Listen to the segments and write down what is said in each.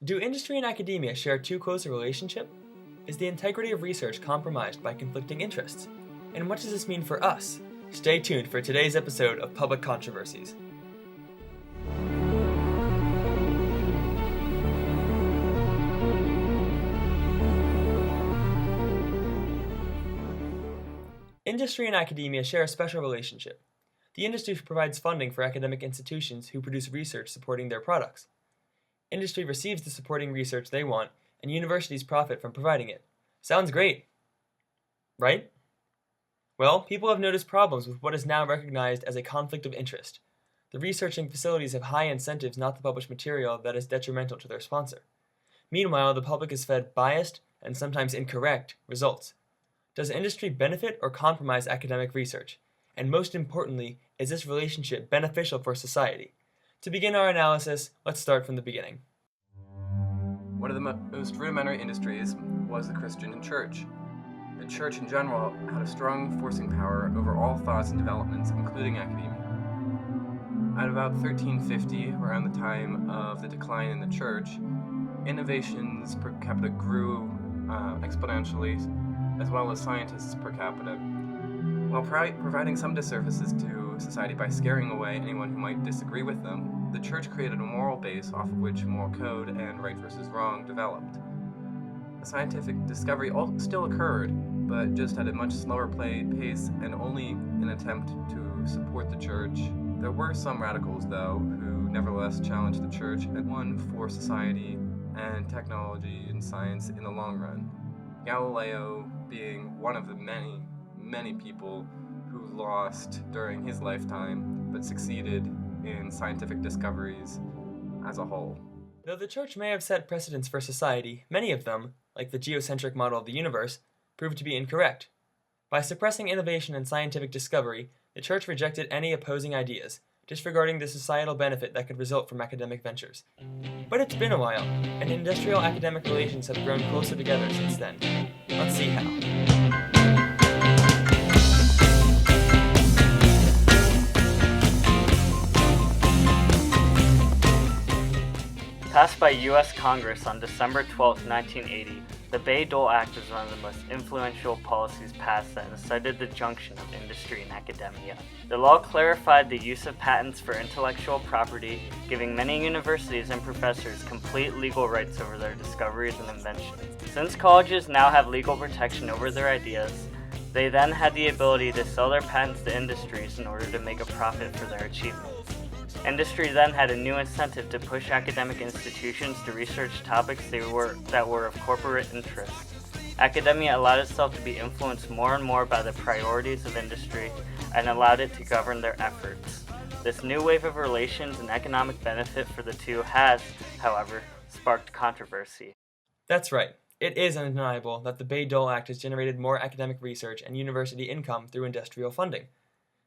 Do industry and academia share too close a relationship? Is the integrity of research compromised by conflicting interests? And what does this mean for us? Stay tuned for today's episode of Public Controversies. Industry and academia share a special relationship. The industry provides funding for academic institutions who produce research supporting their products. Industry receives the supporting research they want, and universities profit from providing it. Sounds great, right? Well, people have noticed problems with what is now recognized as a conflict of interest. The researching facilities have high incentives not to publish material that is detrimental to their sponsor. Meanwhile, the public is fed biased, and sometimes incorrect, results. Does industry benefit or compromise academic research? And most importantly, is this relationship beneficial for society? To begin our analysis, let's start from the beginning. One of the most rudimentary industries was the Christian church. The church in general had a strong forcing power over all thoughts and developments, including academia. At about 1350, around the time of the decline in the church, innovations per capita grew exponentially, as well as scientists per capita. While providing some disservices to society by scaring away anyone who might disagree with them, the church created a moral base off of which moral code and right versus wrong developed. The scientific discovery still occurred, but just at a much slower pace and only in an attempt to support the church. There were some radicals, though, who nevertheless challenged the church and won for society and technology and science in the long run. Galileo being one of the many people who lost during his lifetime, but succeeded in scientific discoveries as a whole. Though the church may have set precedents for society, many of them, like the geocentric model of the universe, proved to be incorrect. By suppressing innovation and scientific discovery, the church rejected any opposing ideas, disregarding the societal benefit that could result from academic ventures. But it's been a while, and industrial-academic relations have grown closer together since then. Let's see how. Passed by U.S. Congress on December 12, 1980, the Bayh-Dole Act is one of the most influential policies passed that incited the junction of industry and academia. The law clarified the use of patents for intellectual property, giving many universities and professors complete legal rights over their discoveries and inventions. Since colleges now have legal protection over their ideas, they then had the ability to sell their patents to industries in order to make a profit for their achievements. Industry then had a new incentive to push academic institutions to research topics that were of corporate interest. Academia allowed itself to be influenced more and more by the priorities of industry and allowed it to govern their efforts. This new wave of relations and economic benefit for the two has, however, sparked controversy. That's right. It is undeniable that the Bayh-Dole Act has generated more academic research and university income through industrial funding.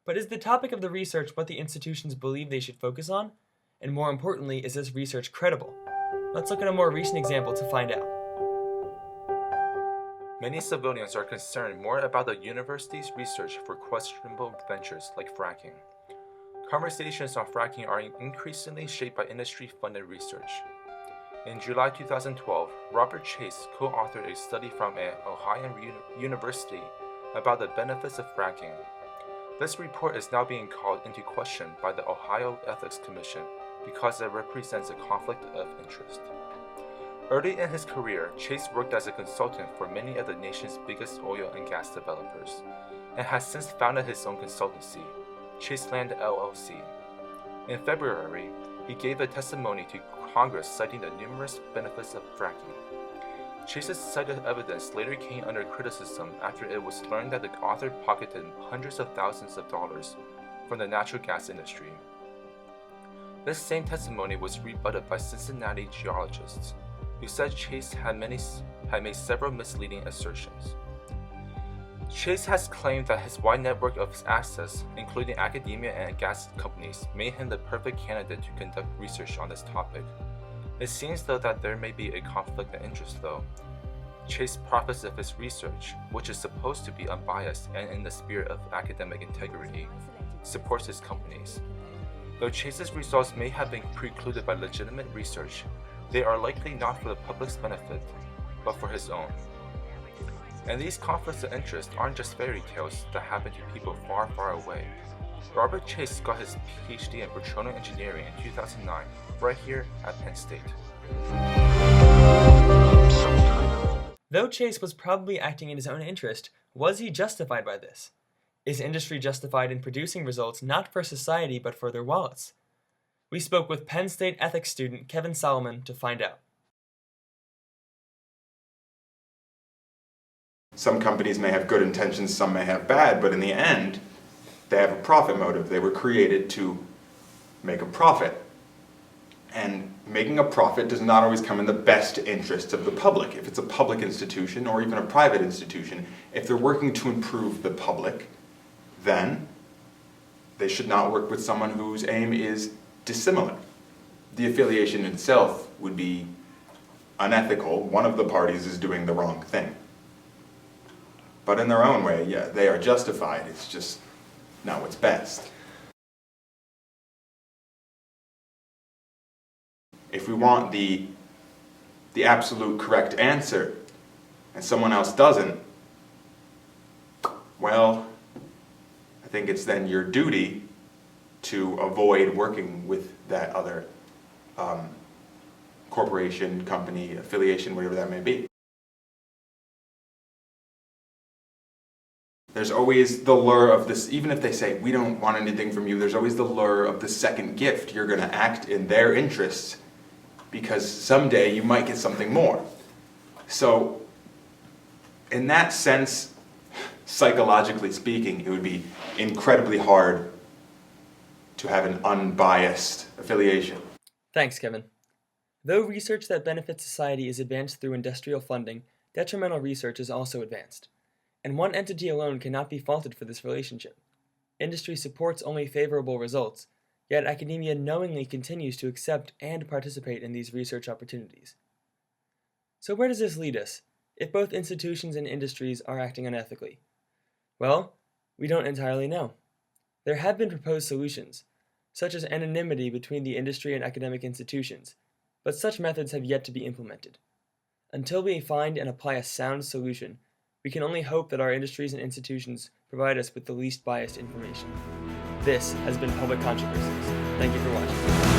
But is the topic of the research what the institutions believe they should focus on? And more importantly, is this research credible? Let's look at a more recent example to find out. Many civilians are concerned more about the university's research for questionable ventures like fracking. Conversations on fracking are increasingly shaped by industry-funded research. In July 2012, Robert Chase co-authored a study from an Ohio university about the benefits of fracking. This report is now being called into question by the Ohio Ethics Commission because it represents a conflict of interest. Early in his career, Chase worked as a consultant for many of the nation's biggest oil and gas developers, and has since founded his own consultancy, Chaseland LLC. In February, he gave a testimony to Congress citing the numerous benefits of fracking. Chase's cited evidence later came under criticism after it was learned that the author pocketed hundreds of thousands of dollars from the natural gas industry. This same testimony was rebutted by Cincinnati geologists, who said Chase had made several misleading assertions. Chase has claimed that his wide network of access, including academia and gas companies, made him the perfect candidate to conduct research on this topic. It seems though that there may be a conflict of interest though. Chase profits of his research, which is supposed to be unbiased and in the spirit of academic integrity, supports his companies. Though Chase's results may have been precluded by legitimate research, they are likely not for the public's benefit, but for his own. And these conflicts of interest aren't just fairy tales that happen to people far, far away. Robert Chase got his PhD in petroleum engineering in 2009, right here at Penn State. Though Chase was probably acting in his own interest, was he justified by this? Is industry justified in producing results not for society but for their wallets? We spoke with Penn State ethics student Kevin Solomon to find out. Some companies may have good intentions, some may have bad, but in the end, they have a profit motive. They were created to make a profit. And making a profit does not always come in the best interests of the public. If it's a public institution or even a private institution, if they're working to improve the public, then they should not work with someone whose aim is dissimilar. The affiliation itself would be unethical. One of the parties is doing the wrong thing. But in their own way, yeah, they are justified. It's just not what's best. If we want the absolute correct answer, and someone else doesn't, well, I think it's then your duty to avoid working with that other corporation, company, affiliation, whatever that may be. There's always the lure of this, even if they say, we don't want anything from you, there's always the lure of the second gift. You're going to act in their interests because someday you might get something more. So, in that sense, psychologically speaking, it would be incredibly hard to have an unbiased affiliation. Thanks, Kevin. Though research that benefits society is advanced through industrial funding, detrimental research is also advanced. And one entity alone cannot be faulted for this relationship. Industry supports only favorable results, yet academia knowingly continues to accept and participate in these research opportunities. So where does this lead us, if both institutions and industries are acting unethically? Well, we don't entirely know. There have been proposed solutions, such as anonymity between the industry and academic institutions, but such methods have yet to be implemented. Until we find and apply a sound solution, we can only hope that our industries and institutions provide us with the least biased information. This has been Public Controversies. Thank you for watching.